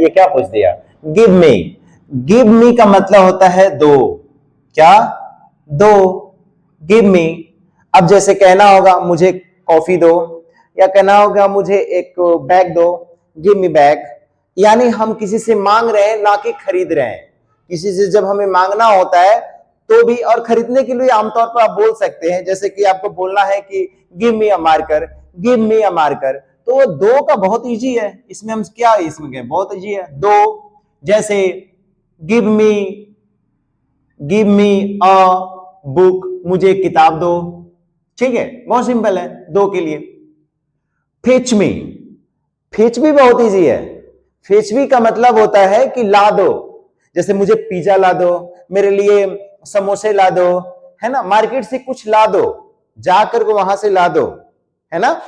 ये क्या पूछ दिया, गिव मी। गिव मी का मतलब होता है दो, क्या, दो, गिव मी। अब जैसे कहना होगा मुझे कॉफी दो, या कहना होगा मुझे एक बैग दो, गिव मी बैग। यानी हम किसी से मांग रहे हैं, ना कि खरीद रहे हैं। किसी से जब हमें मांगना होता है तो भी, और खरीदने के लिए आमतौर पर आप बोल सकते हैं, जैसे कि आपको बोलना है कि give me a marker, give me a marker, तो वो दो का बहुत इजी है। इसमें हम क्या, इसमें क्या बहुत इजी है, दो। जैसे गिव मी अ बुक, मुझे एक किताब दो, ठीक है, बहुत सिंपल है दो के लिए। फेच मी, फेच मी बहुत इजी है। फेच मी का मतलब होता है कि ला दो। जैसे मुझे पिज्जा ला दो, मेरे लिए समोसे ला दो, है ना, मार्केट से कुछ ला दो, जाकर को वहां से ला दो, है ना।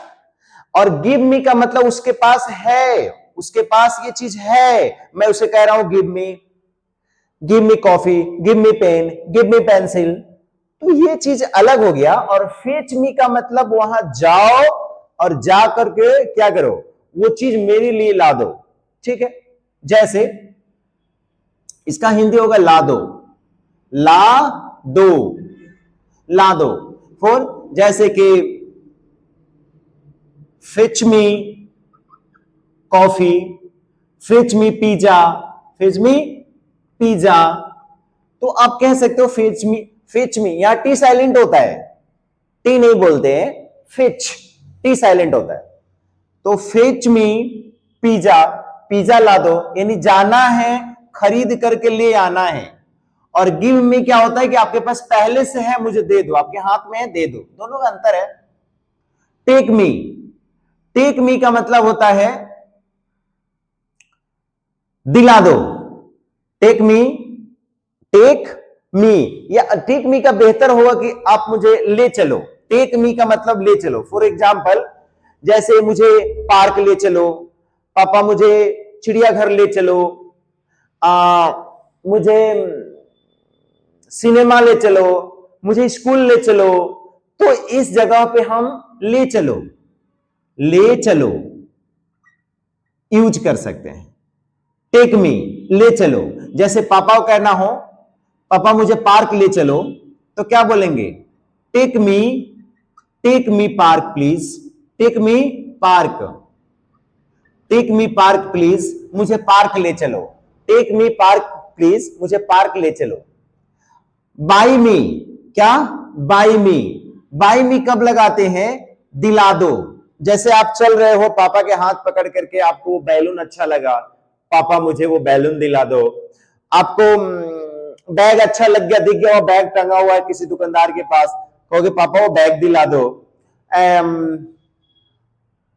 और गिव मी का मतलब उसके पास है, उसके पास ये चीज है, मैं उसे कह रहा हूं give me coffee, give me pen, give me pencil. तो ये चीज अलग हो गया। और फेच मी का मतलब वहां जाओ और जा करके क्या करो, वो चीज मेरे लिए ला दो, ठीक है। जैसे इसका हिंदी होगा ला दो, ला दो, ला दो। फोर, जैसे कि फेच मी कॉफी, फेच मी पिज्जा, फेच मी पिज्जा। तो आप कह सकते हो फेच मी, यहां टी साइलेंट होता है, टी नहीं बोलते हैं, फेच, टी साइलेंट होता है। तो फेच मी पिज्जा, पिज्जा ला दो, यानी जाना है, खरीद करके ले आना है। और गिव मी क्या होता है कि आपके पास पहले से है, मुझे दे दो, आपके हाथ में है, दे दो, दोनों का अंतर है। टेक मी, टेक मी का मतलब होता है दिला दो, टेक मी, टेक मी, या टेक मी का बेहतर होगा कि आप मुझे ले चलो। टेक मी का मतलब ले चलो। फॉर एग्जाम्पल, जैसे मुझे पार्क ले चलो, पापा मुझे चिड़ियाघर ले चलो, मुझे सिनेमा ले चलो, मुझे स्कूल ले चलो। तो इस जगह पे हम ले चलो, ले चलो यूज कर सकते हैं। टेक मी, ले चलो। जैसे पापा को कहना हो पापा मुझे पार्क ले चलो, तो क्या बोलेंगे, take me park please, take me park, take me park please, मुझे पार्क ले चलो, टेक मी पार्क प्लीज, मुझे पार्क ले चलो। बाई मी, क्या, बाई मी, बाई मी कब लगाते हैं, दिला दो। जैसे आप चल रहे हो, पापा के हाथ पकड़ करके आपको वो बैलून अच्छा लगा, पापा मुझे वो बैलून दिला दो। आपको बैग अच्छा लग गया, दिख गया वो बैग टंगा हुआ है किसी दुकानदार के पास, कहोगे पापा वो बैग दिला दो।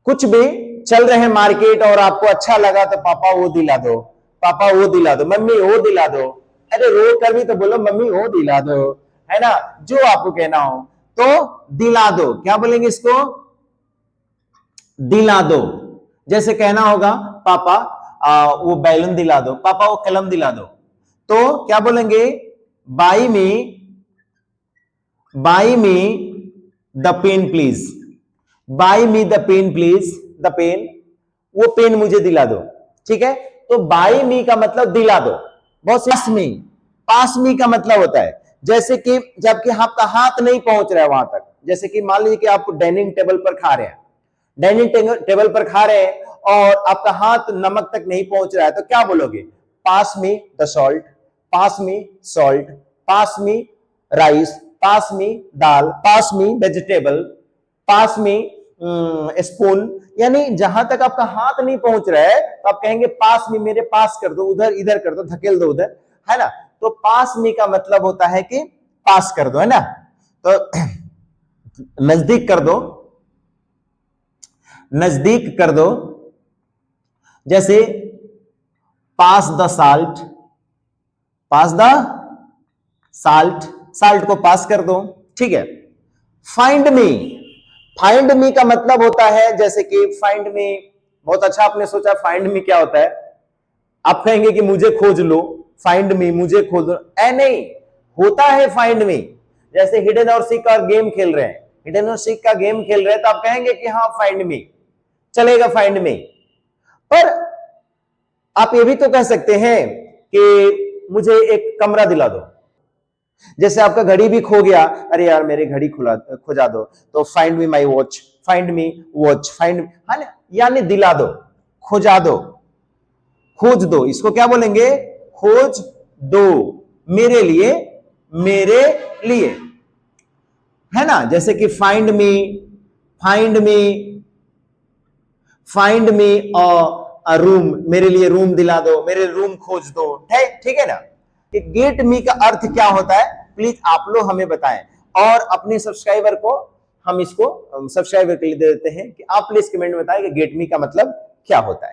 कुछ भी चल रहे हैं मार्केट और आपको अच्छा लगा तो पापा वो दिला दो, पापा वो दिला दो, मम्मी वो दिला दो। अरे रो कर भी तो बोलो मम्मी वो दिला दो, है ना, जो आपको कहना हो। तो दिला दो, क्या बोलेंगे इसको, दिला दो। जैसे कहना होगा पापा वो बैलून दिला दो, पापा वो कलम दिला दो, तो क्या बोलेंगे, buy me the pen please, buy me the pen please, the pen, वो पेन मुझे दिला दो, ठीक है। तो बाई मी का मतलब दिला दो। बहुत पास मी का मतलब होता है जैसे कि जबकि आपका हाथ नहीं पहुंच रहा है वहां तक। जैसे कि मान लीजिए कि आप डाइनिंग टेबल पर खा रहे हैं, डाइनिंग टेबल पर खा रहे हैं और आपका हाथ नमक तक नहीं पहुंच रहा है, तो क्या बोलोगे, pass me the salt, pass me salt, pass me rice, pass me dal, pass me vegetable, pass me spoon. यानी जहां तक आपका हाथ नहीं पहुंच रहा है तो आप कहेंगे पास में, मेरे पास कर दो, उधर इधर कर दो, धकेल दो उधर, है ना। तो पास में का मतलब होता है कि पास कर दो, है ना, तो नजदीक कर दो, नजदीक कर दो। जैसे pass the salt, pass the salt, salt को पास कर दो, ठीक है। फाइंड मी, फाइंड मी का मतलब होता है जैसे कि फाइंड मी, बहुत अच्छा आपने सोचा, फाइंड मी क्या होता है, आप कहेंगे कि मुझे खोज लो, फाइंड मी, मुझे खोज लो, ऐ नहीं होता है फाइंड मी। जैसे हिडन और सीक का गेम खेल रहे हैं, हिडन और सीक का गेम खेल रहे हैं, तो आप कहेंगे कि हाँ फाइंड मी, चलेगा फाइंड मी। पर आप ये भी तो कह सकते हैं कि मुझे एक कमरा दिला दो। जैसे आपका घड़ी भी खो गया, अरे यार मेरी घड़ी खुजा दो, तो find me my watch, find me watch, find, यानी दिला दो, खुजा दो, खोज दो। इसको क्या बोलेंगे? खोज दो, मेरे लिए, मेरे लिए, है ना। जैसे कि find me, find me, find me अ रूम, मेरे लिए रूम दिला दो, मेरे रूम खोज दो, ठीक है ना। गेट मी का अर्थ क्या होता है, प्लीज आप लोग हमें बताएं, और अपने सब्सक्राइबर को हम इसको सब्सक्राइबर के लिए दे देते हैं कि आप प्लीज कमेंट में बताएं कि गेट मी का मतलब क्या होता है।